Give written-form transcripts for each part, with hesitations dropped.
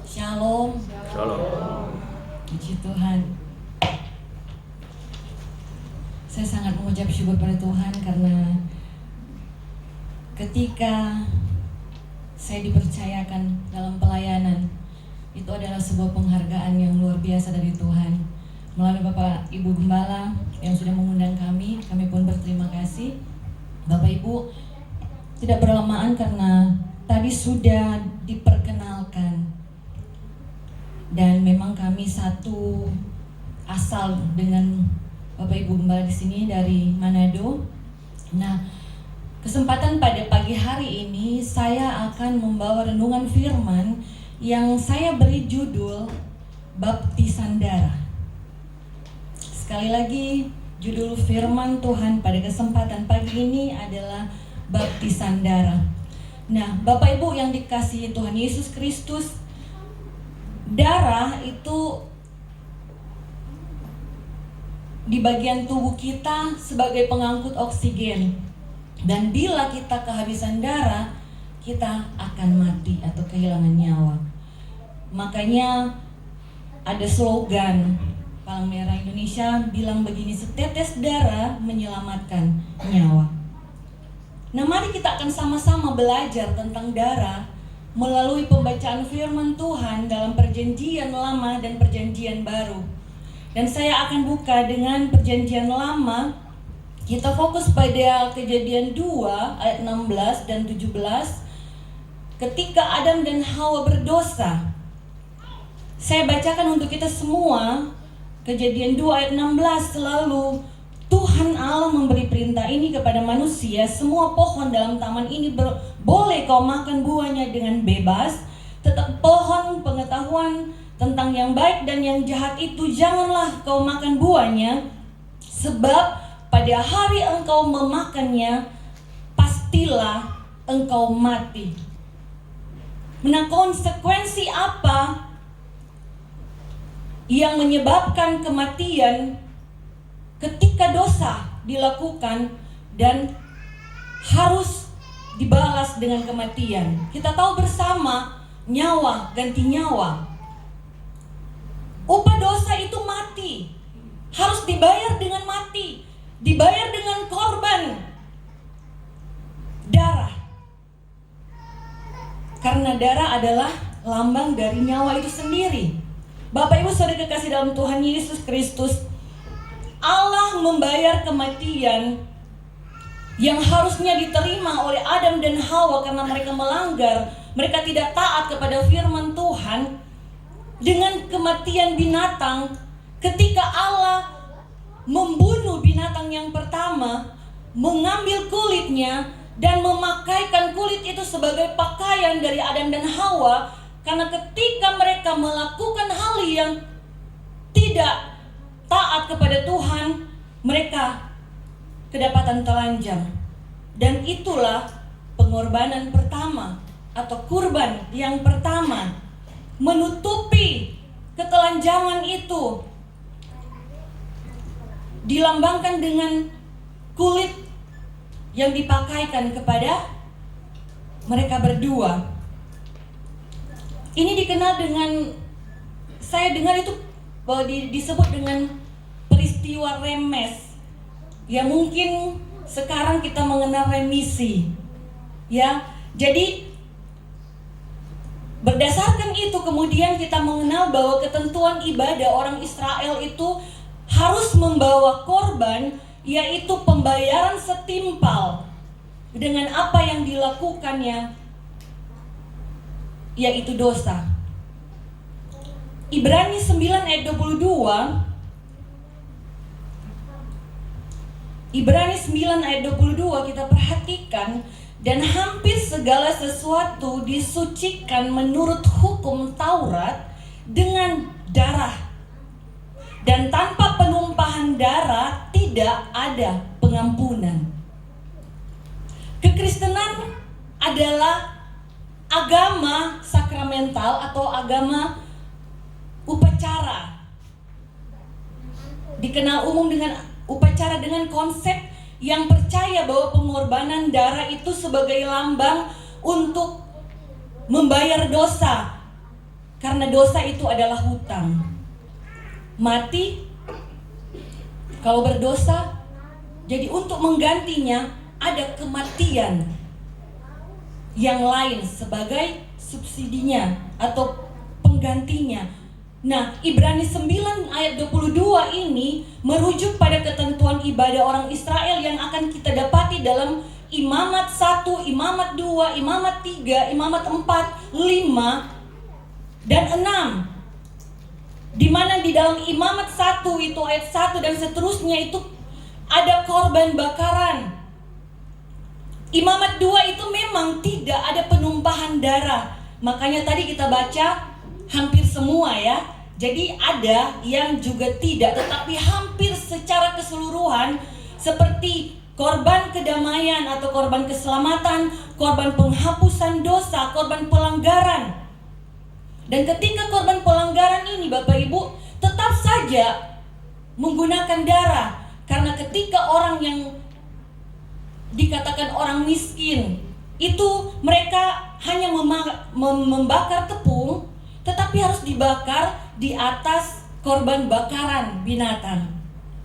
Shalom. Shalom. Puji Tuhan. Saya sangat mengucap syukur pada Tuhan karena ketika saya dipercayakan dalam pelayanan, itu adalah sebuah penghargaan yang luar biasa dari Tuhan. Melalui Bapak Ibu Gembala yang sudah mengundang kami pun berterima kasih. Bapak Ibu, tidak berlamaan karena tadi sudah diperkenalkan. Dan memang kami satu asal dengan Bapak Ibu Gembala di sini dari Manado. Nah, kesempatan pada pagi hari ini saya akan membawa renungan firman yang saya beri judul Baptisan Darah. Sekali lagi, judul firman Tuhan pada kesempatan pagi ini adalah Baptisan Darah. Nah, Bapak Ibu yang dikasihi Tuhan Yesus Kristus, darah itu di bagian tubuh kita sebagai pengangkut oksigen. Dan bila kita kehabisan darah, kita akan mati atau kehilangan nyawa. Makanya ada slogan Palang Merah Indonesia bilang begini, setetes darah menyelamatkan nyawa. Nah, mari kita akan sama-sama belajar tentang darah melalui pembacaan firman Tuhan dalam Perjanjian Lama dan Perjanjian Baru. Dan saya akan buka dengan Perjanjian Lama. Kita fokus pada Kejadian 2 ayat 16 dan 17. Ketika Adam dan Hawa berdosa. Saya bacakan untuk kita semua. Kejadian 2 ayat 16, selalu Tuhan Allah memberi perintah ini kepada manusia, semua pohon dalam taman ini boleh kau makan buahnya dengan bebas, tetap pohon pengetahuan tentang yang baik dan yang jahat itu janganlah kau makan buahnya, sebab pada hari engkau memakannya pastilah engkau mati. Nah, konsekuensi apa yang menyebabkan kematian ketika dosa dilakukan dan harus dibalas dengan kematian? Kita tahu bersama, nyawa ganti nyawa. Upah dosa itu mati, harus dibayar dengan mati, dibayar dengan korban darah. Karena darah adalah lambang dari nyawa itu sendiri. Bapak Ibu saudara kekasih dalam Tuhan Yesus Kristus, Allah membayar kematian yang harusnya diterima oleh Adam dan Hawa karena mereka melanggar, mereka tidak taat kepada firman Tuhan dengan kematian binatang. Ketika Allah membunuh binatang yang pertama, mengambil kulitnya dan memakaikan kulit itu sebagai pakaian dari Adam dan Hawa, karena ketika mereka melakukan hal yang tidak taat kepada Tuhan, mereka kedapatan telanjang. Dan itulah pengorbanan pertama atau kurban yang pertama, menutupi ketelanjangan itu dilambangkan dengan kulit yang dipakaikan kepada mereka berdua. Ini dikenal dengan, saya dengar itu disebut dengan peristiwa remes. Ya, mungkin sekarang kita mengenal remisi. Ya, jadi berdasarkan itu kemudian kita mengenal bahwa ketentuan ibadah orang Israel itu harus membawa korban, yaitu pembayaran setimpal dengan apa yang dilakukannya, yaitu dosa. Ibrani 9 ayat 22. Ibrani 9 ayat 22 kita perhatikan, dan hampir segala sesuatu disucikan menurut hukum Taurat dengan darah. Dan tanpa penumpahan darah tidak ada pengampunan. Kekristenan adalah agama sakramental atau agama upacara. Dikenal umum dengan upacara dengan konsep yang percaya bahwa pengorbanan darah itu sebagai lambang untuk membayar dosa. Karena dosa itu adalah hutang. Mati kalau berdosa, jadi untuk menggantinya ada kematian yang lain sebagai subsidinya atau penggantinya. Nah, Ibrani 9 ayat 22 ini merujuk pada ketentuan ibadah orang Israel yang akan kita dapati dalam Imamat 1, Imamat 2, Imamat 3, Imamat 4, 5, dan 6. Di mana di dalam Imamat 1 itu ayat 1 dan seterusnya itu ada korban bakaran. Imamat 2 itu memang tidak ada penumpahan darah. Makanya tadi kita baca hampir semua ya. Jadi ada yang juga tidak, tetapi hampir secara keseluruhan seperti korban kedamaian atau korban keselamatan, korban penghapusan dosa, korban pelanggaran. Dan ketika korban pelanggaran ini Bapak Ibu tetap saja menggunakan darah. Karena ketika orang yang dikatakan orang miskin itu mereka hanya membakar tepung, tetapi harus dibakar di atas korban bakaran binatang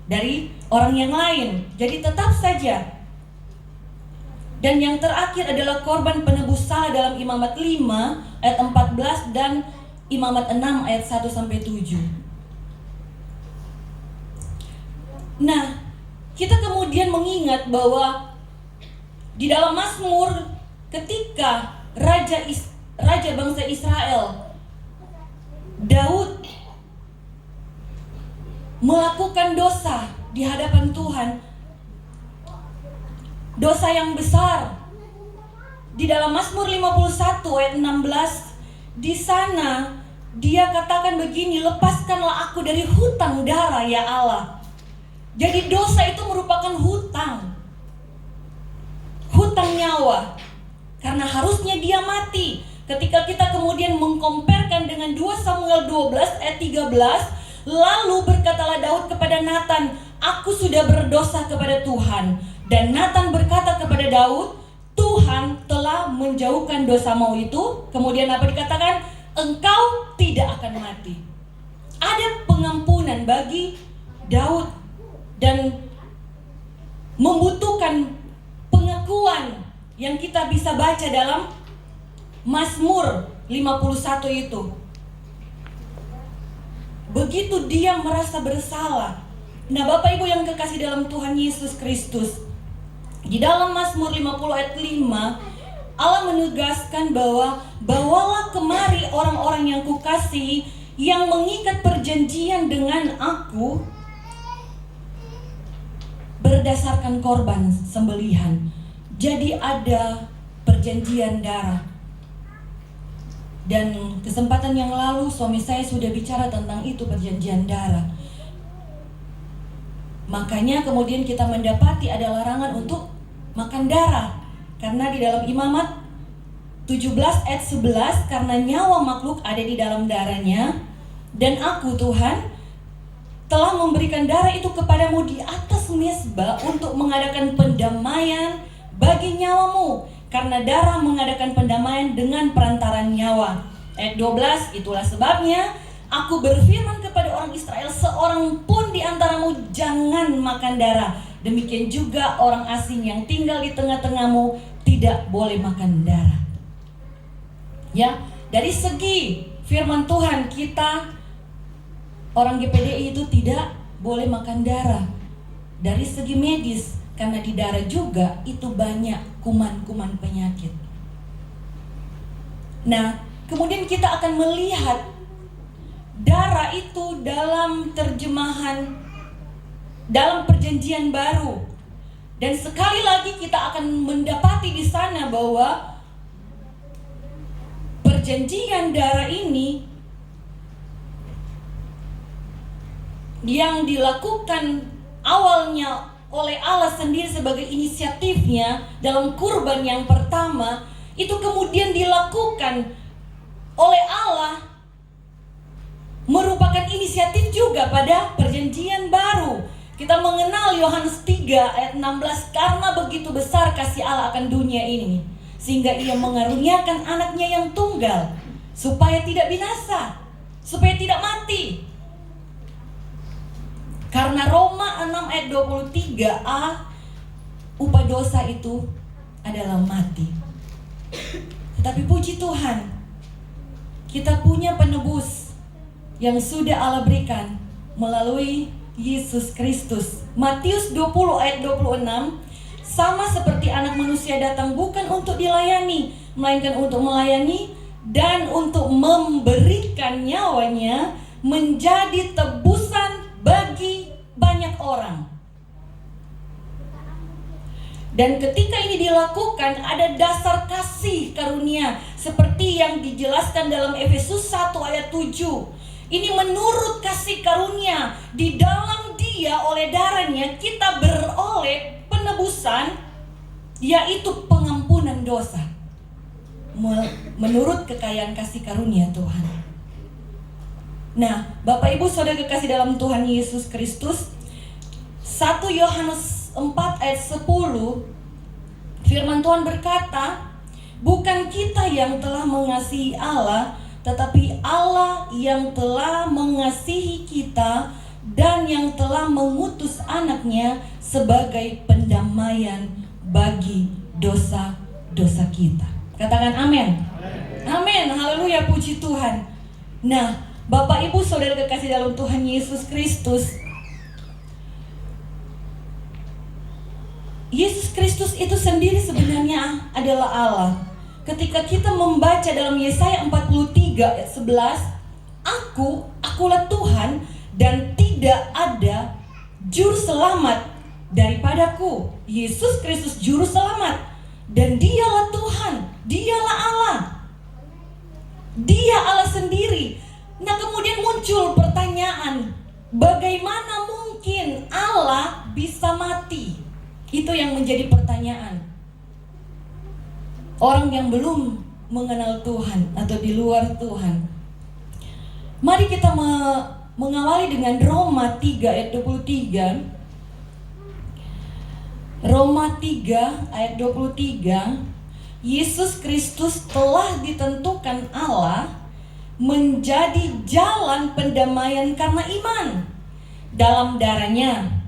dari orang yang lain. Jadi tetap saja. Dan yang terakhir adalah korban penebus salah dalam Imamat 5 ayat 14 dan Imamat 6 ayat 1 sampai 7. Nah, kita kemudian mengingat bahwa di dalam Mazmur ketika raja bangsa Israel Daud melakukan dosa di hadapan Tuhan, dosa yang besar. Di dalam Mazmur 51 ayat 16, di sana dia katakan begini, lepaskanlah aku dari hutang darah ya Allah. Jadi dosa itu merupakan hutang nyawa, karena harusnya dia mati. Ketika kita kemudian mengkomparkan dengan 2 Samuel 12 ayat 13, lalu berkatalah Daud kepada Nathan, aku sudah berdosa kepada Tuhan. Dan Nathan berkata kepada Daud, Tuhan telah menjauhkan dosamu itu. Kemudian apa dikatakan? Engkau tidak akan mati. Ada pengampunan bagi Daud dan membutuhkan pengakuan yang kita bisa baca dalam Mazmur 51 itu. Begitu dia merasa bersalah. Nah, Bapak Ibu yang kekasih dalam Tuhan Yesus Kristus, di dalam Mazmur 50 ayat 5, Allah menegaskan bahwa bawalah kemari orang-orang yang kukasihi, yang mengikat perjanjian dengan aku berdasarkan korban sembelihan. Jadi ada perjanjian darah. Dan kesempatan yang lalu suami saya sudah bicara tentang itu, perjanjian darah. Makanya kemudian kita mendapati ada larangan untuk makan darah. Karena di dalam Imamat 17 ayat 11, karena nyawa makhluk ada di dalam darahnya, dan aku Tuhan telah memberikan darah itu kepadamu di atas mezbah untuk mengadakan pendamaian bagi nyawamu, karena darah mengadakan pendamaian dengan perantaran nyawa. Ayat 12, itulah sebabnya aku berfirman kepada orang Israel, seorang pun di antaramu jangan makan darah. Demikian juga orang asing yang tinggal di tengah-tengahmu tidak boleh makan darah. Ya, dari segi firman Tuhan, kita orang GPDI itu tidak boleh makan darah. Dari segi medis, karena di darah juga itu banyak kuman-kuman penyakit. Nah, kemudian kita akan melihat darah itu dalam terjemahan dalam perjanjian baru. Dan sekali lagi kita akan mendapati di sana bahwa perjanjian darah ini yang dilakukan awalnya oleh Allah sendiri sebagai inisiatifnya dalam kurban yang pertama, itu kemudian dilakukan oleh Allah merupakan inisiatif juga pada perjanjian baru. Kita mengenal Yohanes 3 ayat 16, karena begitu besar kasih Allah akan dunia ini, sehingga ia mengaruniakan anaknya yang tunggal, supaya tidak binasa, supaya tidak mati. Karena Roma 6 ayat 23a, upah dosa itu adalah mati. Tetapi puji Tuhan, kita punya penebus yang sudah Allah berikan melalui Yesus Kristus. Matius 20 ayat 26, sama seperti anak manusia datang bukan untuk dilayani, melainkan untuk melayani dan untuk memberikan nyawanya menjadi tebusan bagi banyak orang. Dan ketika ini dilakukan, ada dasar kasih karunia seperti yang dijelaskan dalam Efesus 1 ayat 7. Ini menurut kasih karunia, di dalam Dia oleh darahnya kita beroleh penebusan, yaitu pengampunan dosa. Menurut kekayaan kasih karunia Tuhan. Nah, Bapak Ibu Saudara kekasih dalam Tuhan Yesus Kristus, 1 Yohanes 4 ayat 10, firman Tuhan berkata, bukan kita yang telah mengasihi Allah, tetapi Allah yang telah mengasihi kita dan yang telah mengutus anaknya sebagai pendamaian bagi dosa-dosa kita. Katakan amin. Amin, haleluya, puji Tuhan. Nah, Bapak Ibu Saudara kekasih dalam Tuhan Yesus Kristus, Yesus Kristus itu sendiri sebenarnya adalah Allah. Ketika kita membaca dalam Yesaya 43 ayat 11, akulah Tuhan dan tidak ada juru selamat daripadaku. Yesus Kristus juru selamat, dan Dialah Tuhan, Dialah Allah. Dia Allah sendiri. Nah, kemudian muncul pertanyaan, bagaimana mungkin Allah bisa mati? Itu yang menjadi pertanyaan orang yang belum mengenal Tuhan atau di luar Tuhan. Mari kita mengawali dengan Roma 3 ayat 23. Roma 3 ayat 23. Yesus Kristus telah ditentukan Allah menjadi jalan pendamaian karena iman dalam darahnya.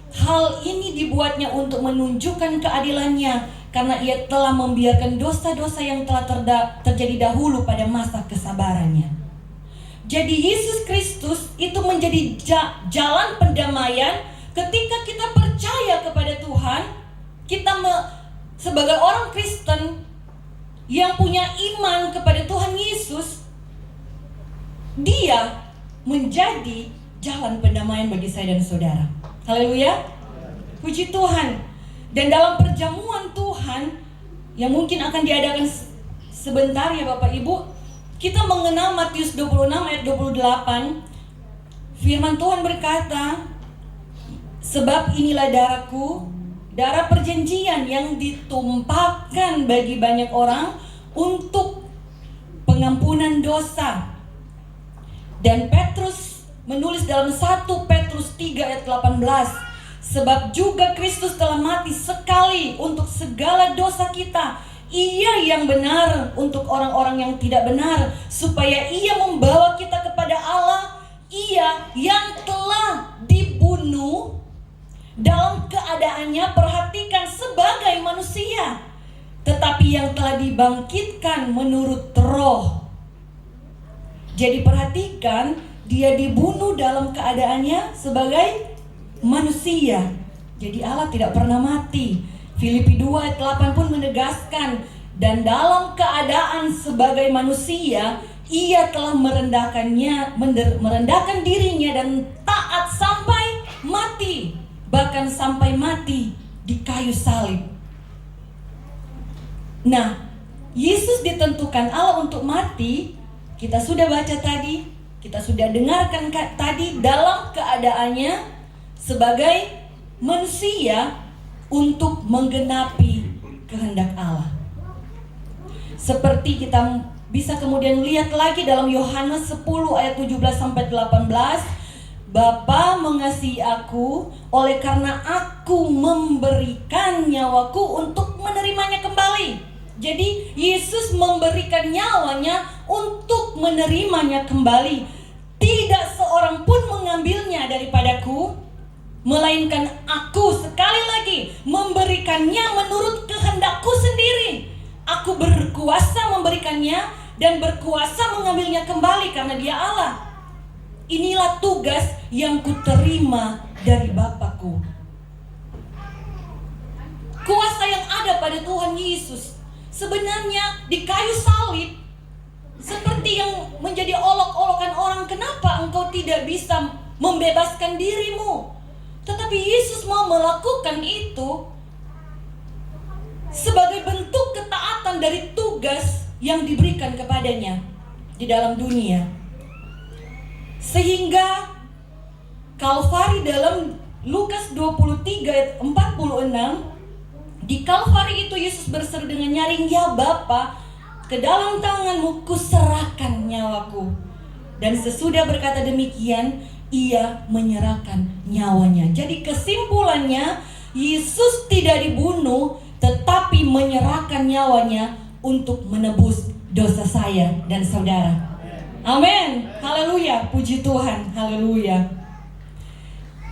Hal ini dibuatnya untuk menunjukkan keadilannya, karena Ia telah membiarkan dosa-dosa yang telah terjadi dahulu pada masa kesabarannya. Jadi Yesus Kristus itu menjadi jalan pendamaian. Ketika kita percaya kepada Tuhan, kita sebagai orang Kristen yang punya iman kepada Tuhan Yesus, Dia menjadi jalan pendamaian bagi saya dan saudara. Haleluya, puji Tuhan. Dan dalam perjamuan Tuhan yang mungkin akan diadakan sebentar ya Bapak Ibu, kita mengenal Matius 26 ayat 28. Firman Tuhan berkata, sebab inilah darahku, darah perjanjian yang ditumpahkan bagi banyak orang untuk pengampunan dosa. Dan Petrus menulis dalam 1 Petrus 3 ayat 18, sebab juga Kristus telah mati sekali untuk segala dosa kita, Ia yang benar untuk orang-orang yang tidak benar, supaya Ia membawa kita kepada Allah. Ia yang telah dibunuh dalam keadaannya, perhatikan, sebagai manusia, tetapi yang telah dibangkitkan menurut roh. Jadi perhatikan, Dia dibunuh dalam keadaannya sebagai manusia. Jadi Allah tidak pernah mati. Filipi 2 ayat 8 pun menegaskan, dan dalam keadaan sebagai manusia Ia telah merendahkan dirinya dan taat sampai mati, bahkan sampai mati di kayu salib. Nah, Yesus ditentukan Allah untuk mati. Kita sudah baca tadi, kita sudah dengarkan tadi, dalam keadaannya sebagai manusia untuk menggenapi kehendak Allah. Seperti kita bisa kemudian lihat lagi dalam Yohanes 10 ayat 17 sampai 18, Bapa mengasihi aku oleh karena aku memberikan nyawaku untuk menerimanya kembali. Jadi Yesus memberikan nyawanya untuk menerimanya kembali. Tidak seorang pun mengambilnya daripadaku, melainkan aku, sekali lagi, memberikannya menurut kehendakku sendiri. Aku berkuasa memberikannya dan berkuasa mengambilnya kembali karena Dia Allah. Inilah tugas yang kuterima dari Bapakku. Kuasa yang ada pada Tuhan Yesus sebenarnya di kayu salib seperti yang menjadi olok-olokan orang, kenapa engkau tidak bisa membebaskan dirimu? Tetapi Yesus mau melakukan itu sebagai bentuk ketaatan dari tugas yang diberikan kepadanya di dalam dunia. Sehingga Kalvari dalam Lukas 23 ayat 46, di Kalvari itu Yesus berseru dengan nyaring, "Ya Bapa, ke dalam tanganmu kuserahkan nyawaku." Dan sesudah berkata demikian, Ia menyerahkan nyawanya. Jadi kesimpulannya, Yesus tidak dibunuh, tetapi menyerahkan nyawanya untuk menebus dosa saya dan saudara. Amin. Haleluya. Puji Tuhan. Haleluya.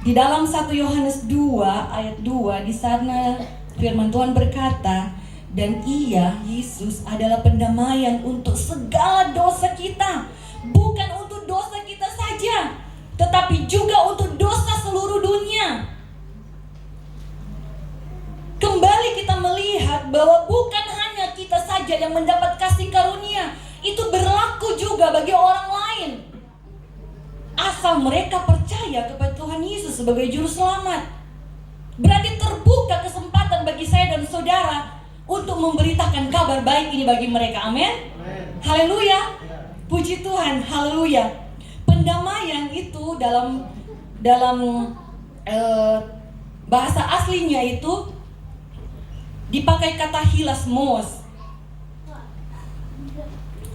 Di dalam 1 Yohanes 2 ayat 2, di sana firman Tuhan berkata, "Dan Ia, Yesus, adalah pendamaian untuk segala dosa kita, bukan untuk dosa kita saja, tetapi juga untuk dosa seluruh dunia." Kembali kita melihat bahwa bukan hanya kita saja yang mendapat kasih karunia, itu berlaku juga bagi orang lain, asal mereka percaya kepada Tuhan Yesus sebagai juru selamat. Berarti terbuka kesempatan bagi saya dan saudara untuk memberitakan kabar baik ini bagi mereka. Amin. Haleluya. Puji Tuhan. Haleluya. Pendamaian itu dalam bahasa aslinya itu dipakai kata hilasmos,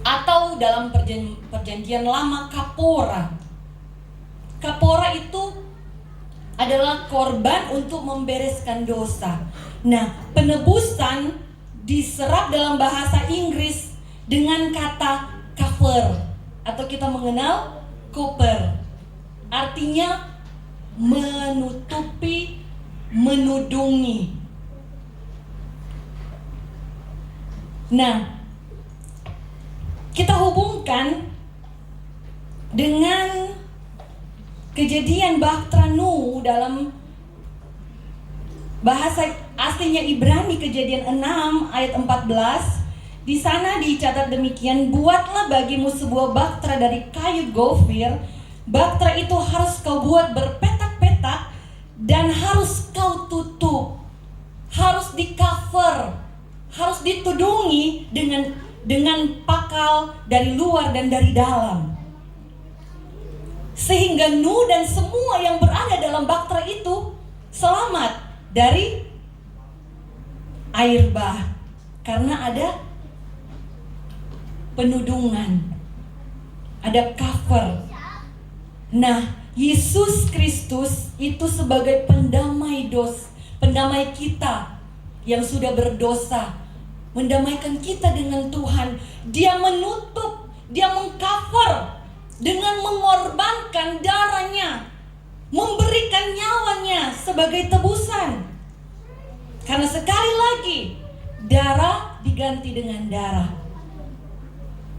atau dalam perjanjian lama kapora. Kapora itu adalah korban untuk membereskan dosa. Nah, penebusan diserap dalam bahasa Inggris dengan kata cover, atau kita mengenal koper. Artinya menutupi, menudungi. Nah, kita hubungkan dengan Kejadian Baktranu dalam bahasa aslinya Ibrani, Kejadian 6 ayat 14. Di sana dicatat demikian, "Buatlah bagimu sebuah baktera dari kayu gofir. Baktera itu harus kau buat berpetak-petak dan harus kau tutup, harus di cover, harus ditudungi dengan pakal dari luar dan dari dalam, sehingga Nuh dan semua yang berada dalam baktera itu selamat dari air bah, karena ada penudungan, ada cover." Nah, Yesus Kristus itu sebagai pendamai kita yang sudah berdosa, mendamaikan kita dengan Tuhan. Dia menutup, dia mengcover dengan mengorbankan darahnya, memberikan nyawanya sebagai tebusan. Karena sekali lagi, darah diganti dengan darah.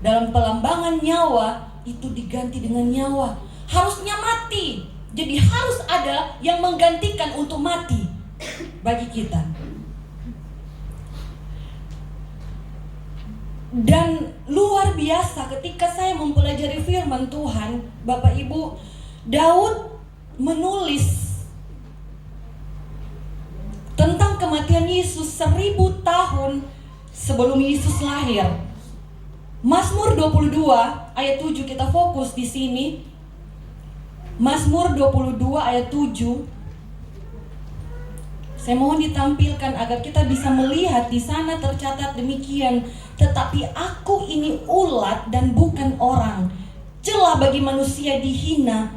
Dalam pelambangan nyawa, itu diganti dengan nyawa. Harusnya mati, jadi harus ada yang menggantikan untuk mati bagi kita. Dan luar biasa ketika saya mempelajari firman Tuhan, Bapak Ibu, Daud menulis tentang kematian Yesus 1000 tahun sebelum Yesus lahir. Mazmur 22 ayat 7, kita fokus di sini. Mazmur 22 ayat 7. Saya mohon ditampilkan agar kita bisa melihat, di sana tercatat demikian, "Tetapi aku ini ulat dan bukan orang, celah bagi manusia, dihina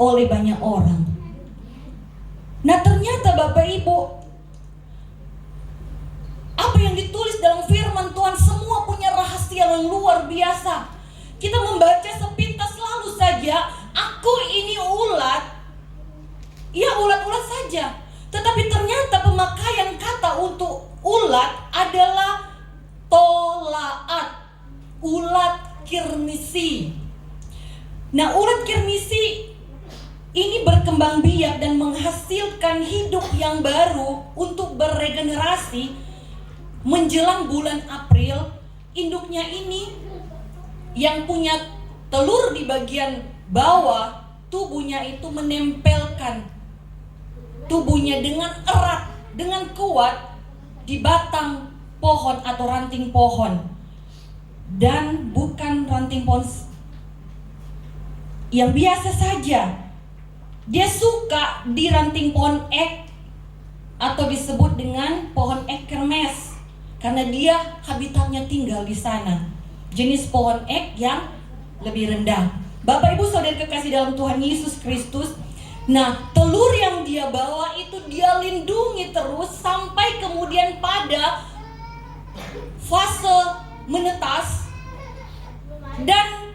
oleh banyak orang." Nah, ternyata Bapak Ibu, apa yang yang ditulis dalam firman Tuhan semua punya rahasia yang luar biasa. Kita membaca sepintas lalu saja, aku ini ulat. Ya, ulat-ulat saja. Tetapi ternyata pemakaian kata untuk ulat adalah tolaat, ulat kirmisi. Nah, ulat kirmisi ini berkembang biak dan menghasilkan hidup yang baru untuk beregenerasi. Menjelang bulan April, induknya ini yang punya telur di bagian bawah tubuhnya itu menempelkan tubuhnya dengan erat, dengan kuat di batang pohon atau ranting pohon. Dan bukan ranting pohon yang biasa saja. Dia suka di ranting pohon ek atau disebut dengan pohon ek kermes, karena dia habitatnya tinggal di sana. Jenis pohon ek yang lebih rendah. Bapak Ibu Saudara kekasih dalam Tuhan Yesus Kristus, nah, telur yang dia bawa itu dia lindungi terus sampai kemudian pada fase menetas dan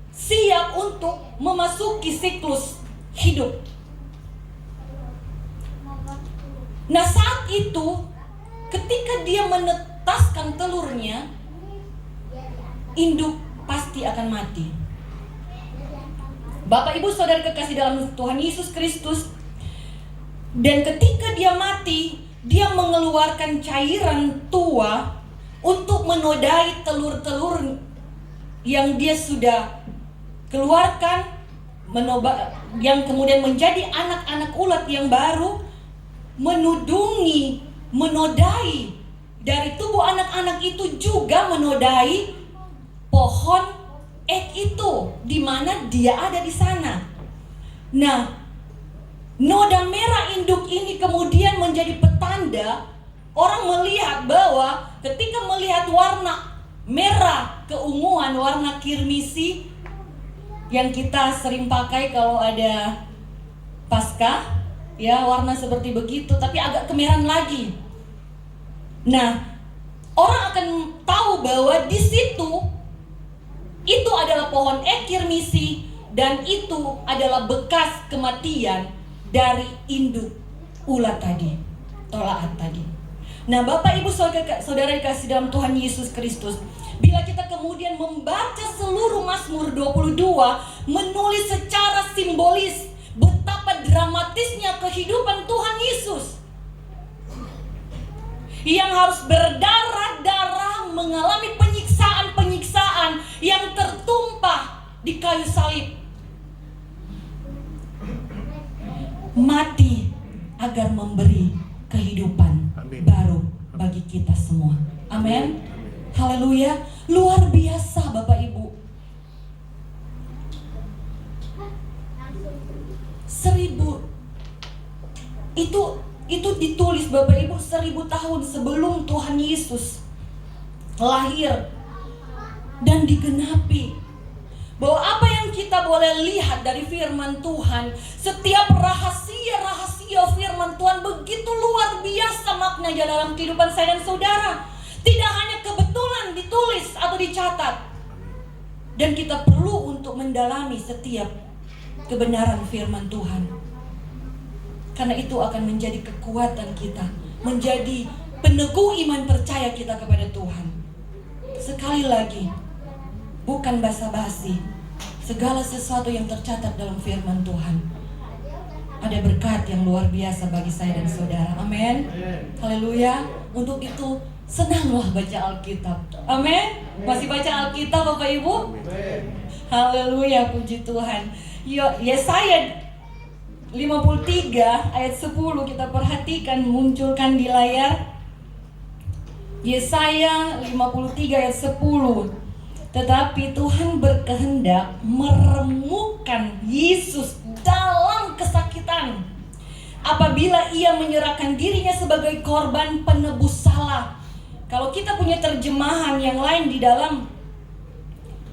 siap untuk memasuki siklus hidup. Nah, saat itu ketika dia menetaskan telurnya, induk pasti akan mati. Bapak Ibu Saudara kekasih dalam Tuhan Yesus Kristus, dan ketika dia mati, dia mengeluarkan cairan tua untuk menodai telur-telur yang dia sudah keluarkan, yang kemudian menjadi anak-anak ulat yang baru, menodai dari tubuh anak-anak itu juga menodai pohon ek itu, di mana dia ada di sana. Nah, noda merah induk ini kemudian menjadi petanda. Orang melihat bahwa ketika melihat warna merah keunguan, warna kirmisi yang kita sering pakai kalau ada Paskah, ya, warna seperti begitu, tapi agak kemerahan lagi. Nah, orang akan tahu bahwa di situ itu adalah pohon ek kirmisi, dan itu adalah bekas kematian dari induk ulat tadi, tolaat tadi. Nah, Bapak Ibu Saudara dikasih dalam Tuhan Yesus Kristus, bila kita kemudian membaca seluruh Mazmur 22, menulis secara simbolis betapa dramatisnya kehidupan Tuhan Yesus yang harus berdarah-darah, mengalami penyiksaan yang tertumpah di kayu salib, mati agar memberi kehidupan baru bagi kita semua. Amin. Haleluya. Luar biasa Bapak Ibu. 1000 itu ditulis Bapak Ibu 1000 tahun sebelum Tuhan Yesus lahir dan digenapi. Bahwa apa yang kita boleh lihat dari firman Tuhan, setiap rahasia firman Tuhan begitu luar biasa maknanya dalam kehidupan saya dan saudara. Tidak hanya kebetulan ditulis atau dicatat, dan kita perlu untuk mendalami setiap kebenaran firman Tuhan, karena itu akan menjadi kekuatan kita, menjadi peneguh iman percaya kita kepada Tuhan. Sekali lagi, bukan basa-basi, segala sesuatu yang tercatat dalam firman Tuhan ada berkat yang luar biasa bagi saya dan saudara. Amin. Haleluya. Untuk itu senanglah baca Alkitab. Amin. Masih baca Alkitab Bapak Ibu? Haleluya, puji Tuhan. Yesaya 53 ayat 10 kita perhatikan, munculkan di layar. Yesaya 53 ayat 10. Tetapi Tuhan berkehendak meremukkan Yesus dalam kesakitan apabila ia menyerahkan dirinya sebagai korban penebus salah. Kalau kita punya terjemahan yang lain di dalam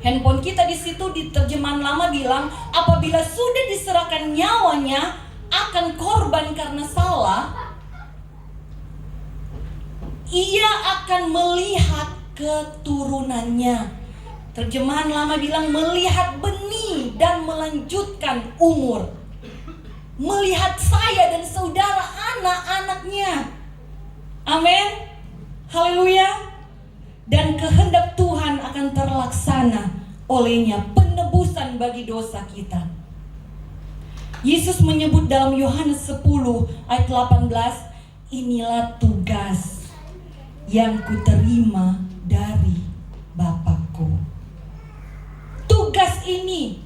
handphone kita, di situ di terjemahan lama bilang apabila sudah diserahkan nyawanya akan korban karena salah, ia akan melihat keturunannya. Terjemahan lama bilang melihat benih dan melanjutkan umur. Melihat saya dan saudara anak-anaknya. Amin. Haleluya. Dan kehendak Tuhan akan terlaksana olehnya, penebusan bagi dosa kita. Yesus menyebut dalam Yohanes 10 ayat 18, inilah tugas yang kuterima dari Bapakku. Tugas ini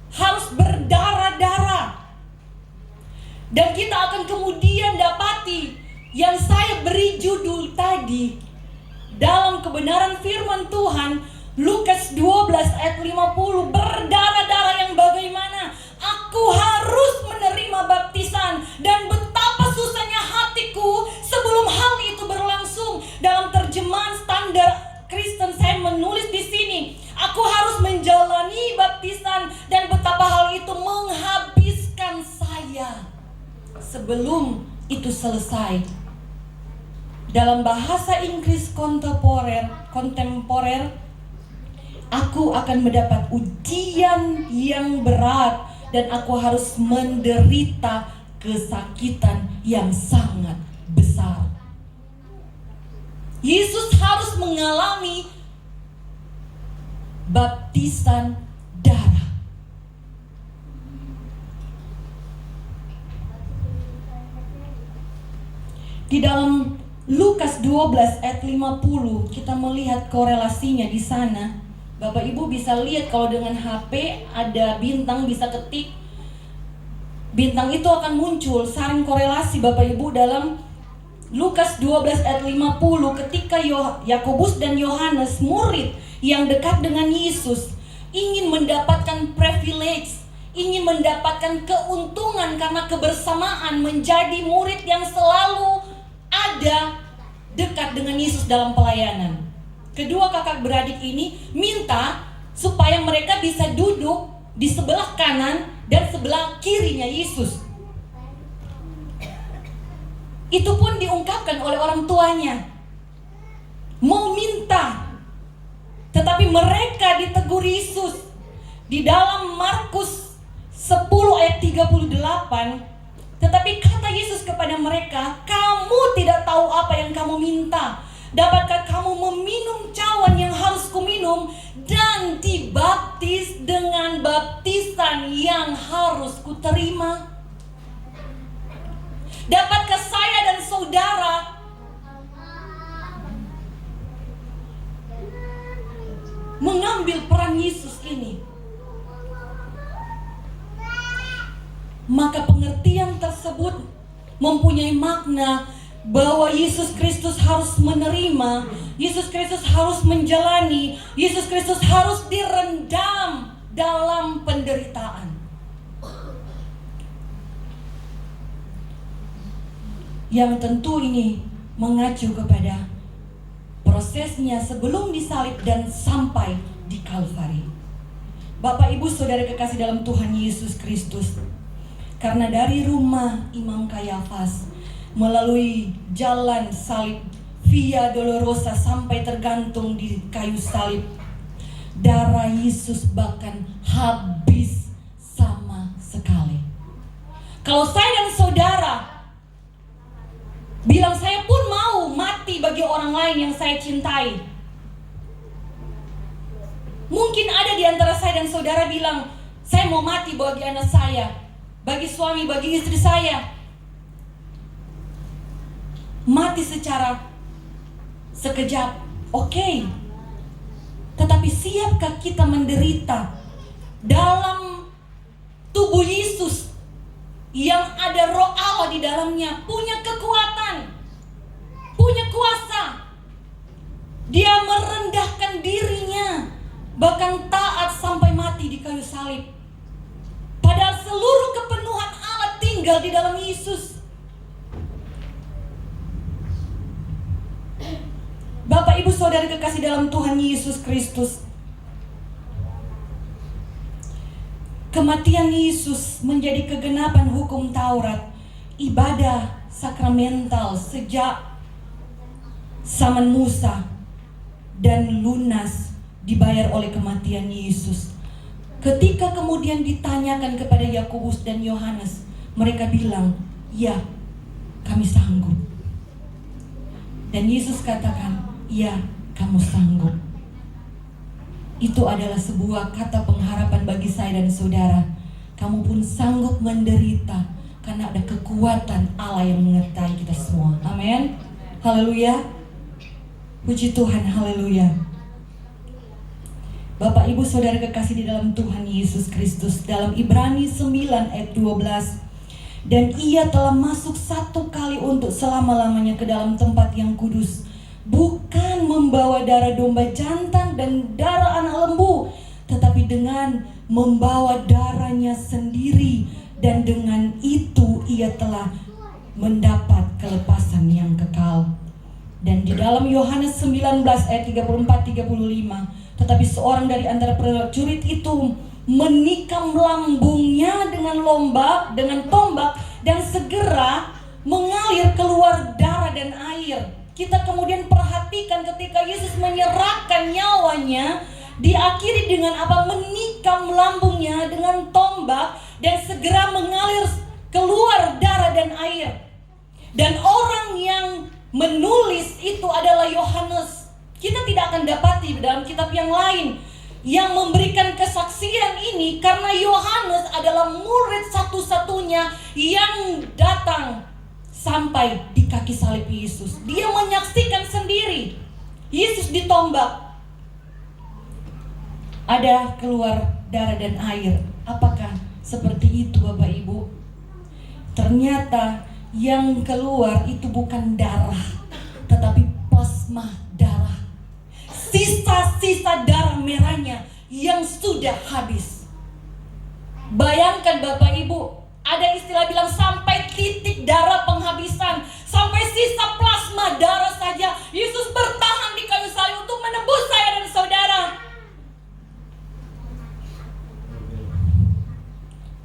harus berdarah-darah. Dan kita akan kemudian dapati yang saya beri judul tadi dalam kebenaran firman Tuhan, Lukas 12 ayat 50, berdarah-darah yang bagaimana? Aku harus menerima baptisan dan betapa susahnya hatiku sebelum hal itu berlangsung. Dalam terjemahan standar Kristen saya menulis di sini, aku harus menjalani baptisan dan betapa hal itu menghabiskan saya sebelum itu selesai. Dalam bahasa Inggris kontemporer, aku akan mendapat ujian yang berat dan aku harus menderita kesakitan yang sangat besar. Yesus harus mengalami baptisan darah. Di dalam Lukas 12 ayat 50 kita melihat korelasinya di sana. Bapak Ibu bisa lihat kalau dengan HP ada bintang, bisa ketik. Bintang itu akan muncul saring korelasi Bapak Ibu dalam Lukas 12 ayat 50 ketika Yakobus dan Yohanes, murid yang dekat dengan Yesus, ingin mendapatkan privilege, ingin mendapatkan keuntungan karena kebersamaan menjadi murid yang selalu ada dekat dengan Yesus dalam pelayanan. Kedua kakak beradik ini minta supaya mereka bisa duduk di sebelah kanan dan sebelah kirinya Yesus. Itu pun diungkapkan oleh orang tuanya. Mau minta, tetapi mereka ditegur Yesus. Di dalam Markus 10 ayat 38, tetapi kata Yesus kepada mereka, kamu tidak tahu apa yang kamu minta. Dapatkah kamu meminum cawan yang harus kuminum dan dibaptis dengan baptisan yang harus kuterima? Dapatkah saya dan saudara mengambil peran Yesus ini? Maka pengertian tersebut mempunyai makna bahwa Yesus Kristus harus menerima, Yesus Kristus harus menjalani, Yesus Kristus harus direndam dalam penderitaan. Yang tentu ini mengacu kepada prosesnya sebelum disalib dan sampai di Kalvari. Bapak Ibu Saudara kekasih dalam Tuhan Yesus Kristus, karena dari rumah Imam Kayafas melalui jalan salib Via Dolorosa sampai tergantung di kayu salib, darah Yesus bahkan habis sama sekali. Kalau saya dan saudara bilang saya pun mau mati bagi orang lain yang saya cintai, mungkin ada di antara saya dan saudara bilang saya mau mati bagi anak saya, bagi suami, bagi istri saya. Mati secara sekejap, oke. Tetapi siapkah kita menderita dalam tubuh Yesus yang ada roh Allah di dalamnya, punya kekuatan, punya kuasa. Dia merendahkan dirinya, bahkan taat sampai mati di kayu salib. Padahal seluruh kepenuhan Allah tinggal di dalam Yesus. Bapak Ibu Saudara kekasih dalam Tuhan Yesus Kristus, kematian Yesus menjadi kegenapan hukum Taurat, ibadah sakramental sejak zaman Musa dan lunas dibayar oleh kematian Yesus. Ketika kemudian ditanyakan kepada Yakobus dan Yohanes, mereka bilang, "Ya, kami sanggup." Dan Yesus katakan, "Ya, kamu sanggup." Itu adalah sebuah kata pengharapan bagi saya dan saudara. Kamu pun sanggup menderita karena ada kekuatan Allah yang menyertai kita semua. Amin. Haleluya. Puji Tuhan, haleluya. Bapak Ibu Saudara kekasih di dalam Tuhan Yesus Kristus, dalam Ibrani 9 ayat 12, dan ia telah masuk satu kali untuk selama-lamanya ke dalam tempat yang kudus, bukan membawa darah domba jantan dan darah anak lembu, tetapi dengan membawa darahnya sendiri, dan dengan itu ia telah mendapat kelepasan yang kekal. Dan di dalam Yohanes 19 ayat 34-35, tetapi seorang dari antara prajurit itu menikam lambungnya dengan tombak, dan segera mengalir keluar darah dan air. Kita kemudian perhatikan ketika Yesus menyerahkan nyawanya, diakhiri dengan apa? Menikam lambungnya dengan tombak, dan segera mengalir keluar darah dan air. Dan orang yang menulis itu adalah Yohanes. Kita tidak akan dapati dalam kitab yang lain yang memberikan kesaksian ini, karena Yohanes adalah murid satu-satunya yang datang sampai di kaki salib Yesus. Dia menyaksikan sendiri Yesus ditombak, ada keluar darah dan air. Apakah seperti itu Bapak Ibu? Ternyata yang keluar itu bukan darah, tetapi plasma darah. Sisa-sisa darah merahnya yang sudah habis. Bayangkan Bapak Ibu, ada istilah bilang sampai titik darah penghabisan, sampai sisa plasma darah saja Yesus bertahan di kayu salib untuk menebus saya dan saudara.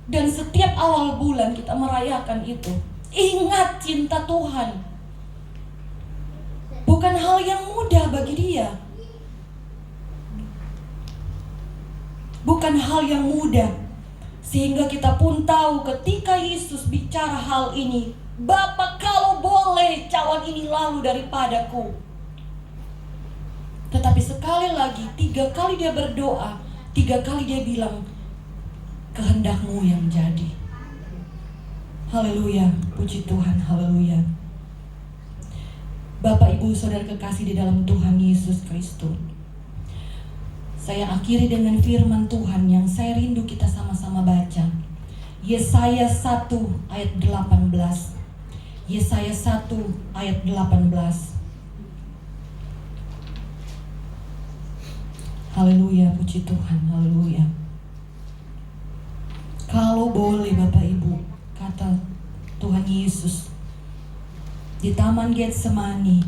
Dan setiap awal bulan kita merayakan itu. Ingat cinta Tuhan. Bukan hal yang mudah bagi Dia. Bukan hal yang mudah. Sehingga kita pun tahu ketika Yesus bicara hal ini, "Bapa, kalau boleh cawan ini lalu daripadaku." Tetapi sekali lagi, 3 kali dia berdoa, 3 kali dia bilang, "Kehendakmu yang jadi." Haleluya, puji Tuhan, haleluya. Bapak Ibu Saudara kekasih di dalam Tuhan Yesus Kristus, saya akhiri dengan firman Tuhan yang saya rindu kita sama-sama baca. Yesaya 1 ayat 18. Yesaya 1 ayat 18. Haleluya, puji Tuhan, haleluya. Kalau boleh Bapak Ibu, kata Tuhan Yesus di Taman Getsemani,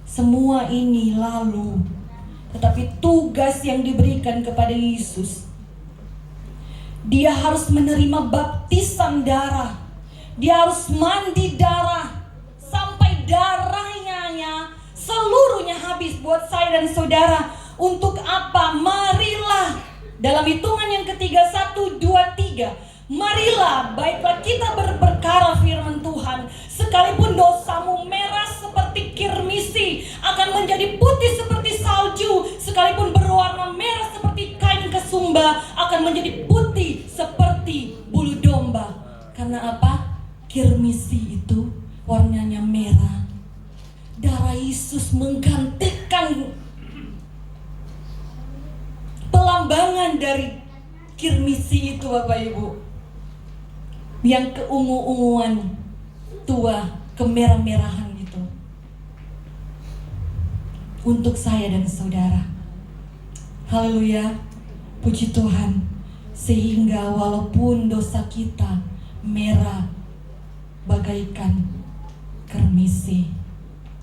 semua ini lalu, tetapi tugas yang diberikan kepada Yesus, Dia harus menerima baptisan darah. Dia harus mandi darah sampai darahnya seluruhnya habis buat saya dan saudara. Untuk apa? Marilah, dalam hitungan yang ketiga, 1, 2, 3. Marilah, baiklah kita berperkara firman Tuhan. Sekalipun dosamu merah seperti kirmisi, akan menjadi putih seperti salju. Sekalipun berwarna merah seperti kain kesumba, akan menjadi putih seperti bulu domba. Karena apa? Kirmisi itu warnanya merah. Darah Yesus menggantikan pelambangan dari kirmisi itu Bapak Ibu, yang keungu-unguan tua, kemerah-merahan gitu, untuk saya dan saudara. Haleluya, puji Tuhan. Sehingga walaupun dosa kita merah bagaikan kirmisi,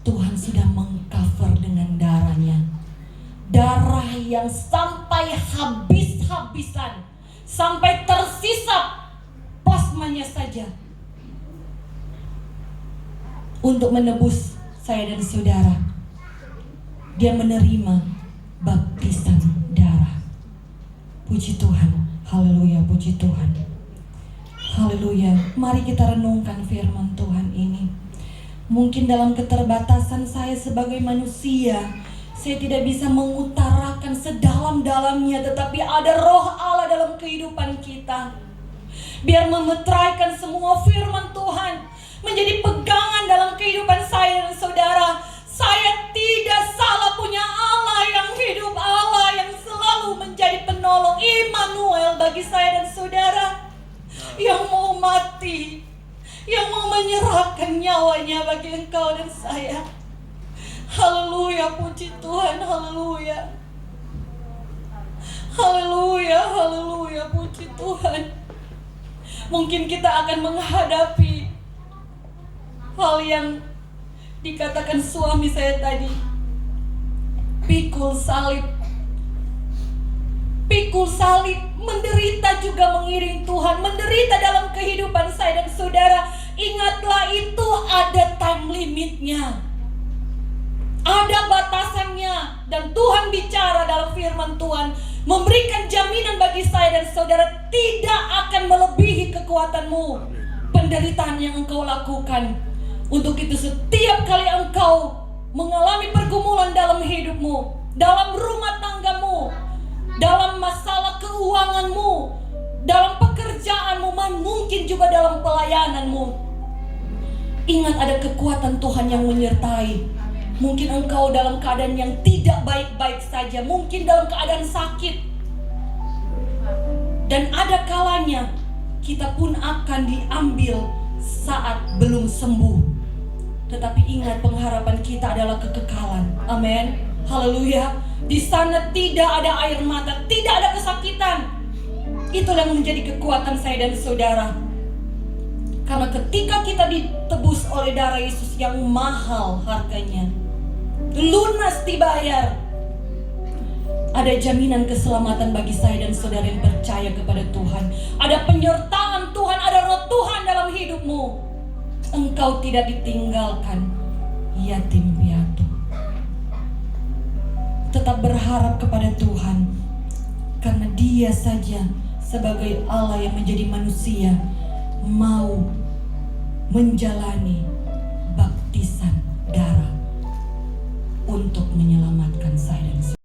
Tuhan sudah mengcover dengan darahnya. Darah yang sampai habis-habisan, sampai tersisa plasmanya saja, untuk menebus saya dan saudara. dia menerima baptisan darah. Puji Tuhan, haleluya, puji Tuhan, haleluya. Mari kita renungkan firman Tuhan ini. Mungkin dalam keterbatasan saya sebagai manusia, saya tidak bisa mengutarakan sedalam-dalamnya, tetapi ada roh Allah dalam kehidupan kita. Biar memetraikan semua firman Tuhan menjadi pegangan dalam kehidupan saya dan saudara. Saya tidak salah punya Allah yang hidup, Allah yang selalu menjadi penolong, Immanuel bagi saya dan saudara, yang mau mati, yang mau menyerahkan nyawanya bagi engkau dan saya. Haleluya, puji Tuhan, haleluya, haleluya, haleluya, puji Tuhan. Mungkin kita akan menghadapi hal yang dikatakan suami saya tadi, pikul salib. Pikul salib, menderita juga mengiring Tuhan, menderita dalam kehidupan saya dan saudara. Ingatlah, itu ada time limitnya, ada batasannya. Dan Tuhan bicara dalam firman Tuhan, memberikan jaminan bagi saya dan saudara, tidak akan melebihi kekuatanmu, penderitaan yang engkau lakukan. Untuk itu setiap kali engkau mengalami pergumulan dalam hidupmu, dalam rumah tanggamu, dalam masalah keuanganmu, dalam pekerjaanmu, mungkin juga dalam pelayananmu, ingat ada kekuatan Tuhan yang menyertai. Mungkin engkau dalam keadaan yang tidak baik-baik saja, mungkin dalam keadaan sakit, dan ada kalanya kita pun akan diambil saat belum sembuh. Tetapi ingat, pengharapan kita adalah kekekalan. Amin. Haleluya. Di sana tidak ada air mata, tidak ada kesakitan. Itulah yang menjadi kekuatan saya dan saudara. Karena ketika kita ditebus oleh darah Yesus yang mahal harganya, lunas dibayar, ada jaminan keselamatan bagi saya dan saudara yang percaya kepada Tuhan. Ada penyertaan Tuhan, ada roh Tuhan dalam hidupmu. Engkau tidak ditinggalkan yatim piatu. Tetap berharap kepada Tuhan, karena Dia saja sebagai Allah yang menjadi manusia mau menjalani baptisan darah untuk menyelamatkan saya dan saudara.